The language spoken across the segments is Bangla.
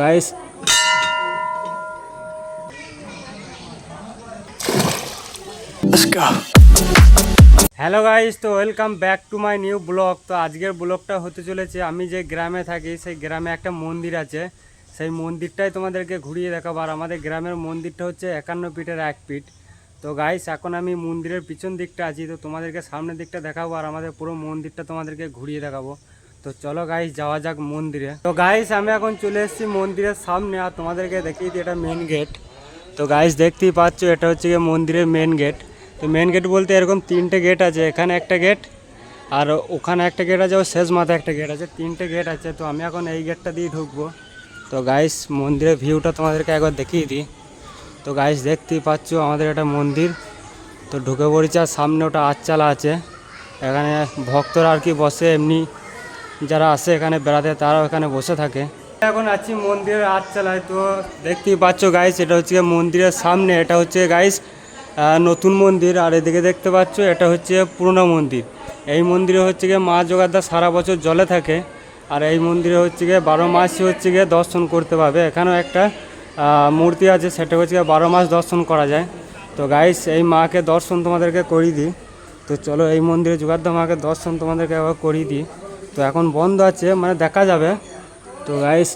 গাইস হ্যালো গাইস, তো welcome back to my new blog. তো আজকের ব্লগটা হতে চলেছে আমি যে গ্রামে থাকি সেই গ্রামে একটা মন্দির আছে, সেই মন্দিরটাই তোমাদেরকে ঘুরিয়ে দেখাবো। আর আমাদের গ্রামের মন্দিরটা হচ্ছে 51 ফিটের 1 ফিট। তো গাইস এখন আমি মন্দিরের পিছন দিকটা আছি, তো তোমাদেরকে সামনের দিকটা দেখাবো আর আমাদের পুরো মন্দিরটা তোমাদেরকে ঘুরিয়ে দেখাবো। তো চলো গাইস যাওয়া যাক মন্দিরে। তো গাইস আমি এখন চলে এসেছি মন্দিরের সামনে আর তোমাদেরকে দেখিয়ে দিই এটা মেন গেট। তো গাইস দেখতেই পাচ্ছ এটা হচ্ছে গিয়ে মন্দিরের মেন গেট। তো মেন গেট বলতে এরকম 3টে গেট আছে, এখানে একটা গেট আর ওখানে একটা গেট আছে, ও শেষ মাথায় একটা গেট আছে, 3টে গেট আছে। তো আমি এখন এই গেটটা দিয়ে ঢুকবো। তো গাইস মন্দিরের ভিউটা তোমাদেরকে একবার দেখিয়ে দিই। তো গাইস দেখতেই পাচ্ছ আমাদের একটা মন্দির। তো ঢুকে পড়েছে আর সামনে ওটা আটচালা আছে, এখানে ভক্তরা আর কি বসে, এমনি যারা আসে এখানে বেড়াতে তারাও এখানে বসে থাকে। এখন আছি মন্দিরের আটচালায়। তো দেখতেই পাচ্ছ গাইস এটা হচ্ছে মন্দিরের সামনে, এটা হচ্ছে গাইস নতুন মন্দির। আর এদিকে দেখতে পাচ্ছ এটা হচ্ছে পুরনো মন্দির। এই মন্দিরে হচ্ছে গিয়ে মা জোগাড়দা সারা বছর জলে থাকে। আর এই মন্দিরে হচ্ছে গিয়ে 12 মাসই হচ্ছে গিয়ে দর্শন করতে পারবে। এখানেও একটা মূর্তি আছে, সেটা হচ্ছে গিয়ে 12 মাস দর্শন করা যায়। তো গাইস এই মাকে দর্শন তোমাদেরকে করিয়ে দিই। তো চলো এই মন্দিরে জোগাড়দা মাকে দর্শন তোমাদেরকে একবার করিয়ে দিই। তো এখন বন্ধ আছে, মানে দেখা যাবে। তো গাইস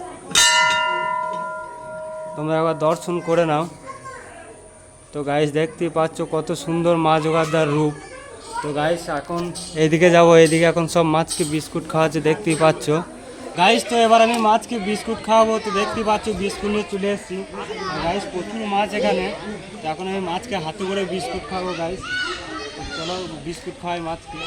তোমরা একবার দর্শন করে নাও। তো গাইস দেখতেই পাচ্ছ কত সুন্দর মা জোগাড়দার রূপ। তো গাইস এখন এইদিকে যাব, এইদিকে এখন সব মাছকে বিস্কুট খাওয়াচ্ছে দেখতেই পাচ্ছ গাইস। তো এবার আমি মাছকে বিস্কুট খাওয়াবো। তো দেখতেই পাচ্ছ বিস্কুট নিয়ে চলে এসেছি গাইস, প্রচুর মাছ এখানে। তো এখন আমি মাছকে হাতে করে বিস্কুট খাওয়াবো গাইস। চলো বিস্কুট খাওয়াই মাছকে।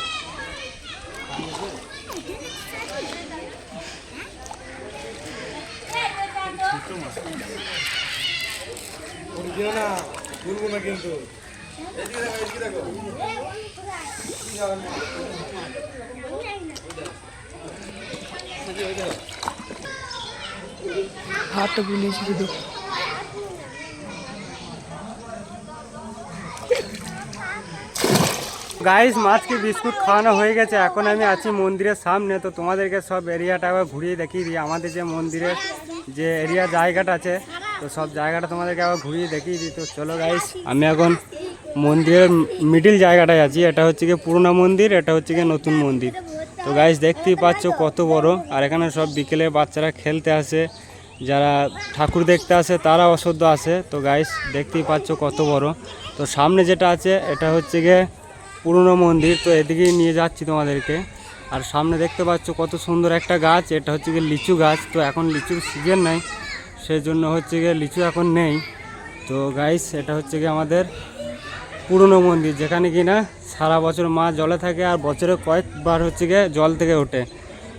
কিন্তু হাতটা বুলিয়েছি শুধু। গাইস মাছকে বিস্কুট খাওয়ানো হয়ে গেছে, এখন আমি আছি মন্দিরের সামনে। তো তোমাদেরকে সব এরিয়াটা আবার ঘুরিয়ে দেখিয়ে দিই, আমাদের যে মন্দিরের যে এরিয়া জায়গাটা আছে, তো সব জায়গাটা তোমাদেরকে আবার ঘুরিয়ে দেখিয়ে দিই। তো চলো গাইস আমি এখন মন্দিরের মিডিল জায়গাটায় আছি। এটা হচ্ছে গিয়ে পুরোনো মন্দির, এটা হচ্ছে গিয়ে নতুন মন্দির। তো গাইস দেখতেই পাচ্ছ কত বড়। আর এখানে সব বিকেলে বাচ্চারা খেলতে আসে, যারা ঠাকুর দেখতে আসে তারা অসদ্য আসে। তো গাইস দেখতেই পাচ্ছ কত বড়। তো সামনে যেটা আছে এটা হচ্ছে গিয়ে পুরনো মন্দির। তো এদিকেই নিয়ে যাচ্ছি তোমাদেরকে। আর সামনে দেখতে পাচ্ছ কত সুন্দর একটা গাছ, এটা হচ্ছে গিয়ে লিচু গাছ। তো এখন লিচুর সিজন নাই, সেই জন্য হচ্ছে গিয়ে লিচু এখন নেই। তো গাইস এটা হচ্ছে গিয়ে আমাদের পুরনো মন্দির, যেখানে কিনা সারা বছর মা জলে থাকে আর বছরে কয়েকবার হচ্ছে গিয়ে জল থেকে ওঠে।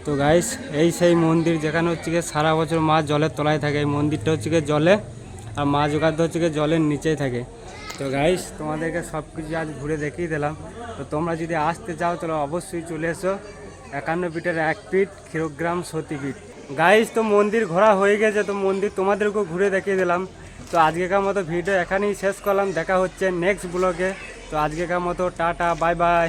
তো গাইস এই সেই মন্দির যেখানে হচ্ছে গিয়ে সারা বছর মা জলের তলায় থাকে। এই মন্দিরটা হচ্ছে গিয়ে জলে, আর মা জোগাড়দা হচ্ছে গিয়ে জলের নিচেই থাকে। তো গাইস তোমাদেরকে সব কিছু আজ ঘুরে দেখিয়ে দিলাম। তো তোমরা যদি আসতে চাও তাহলে অবশ্যই চলে এসো 51 ফিটের 1 ফিট ক্ষীরগ্রাম সতীপীঠ। গাইস তো মন্দির ঘোরা হয়ে গেছে, তো মন্দির তোমাদেরকেও ঘুরে দেখিয়ে দিলাম। তো আজকেকার মতো ভিডিও এখানেই শেষ করলাম, দেখা হচ্ছে নেক্সট ব্লগে। তো আজকেকার মতো টাটা, বাই বাই।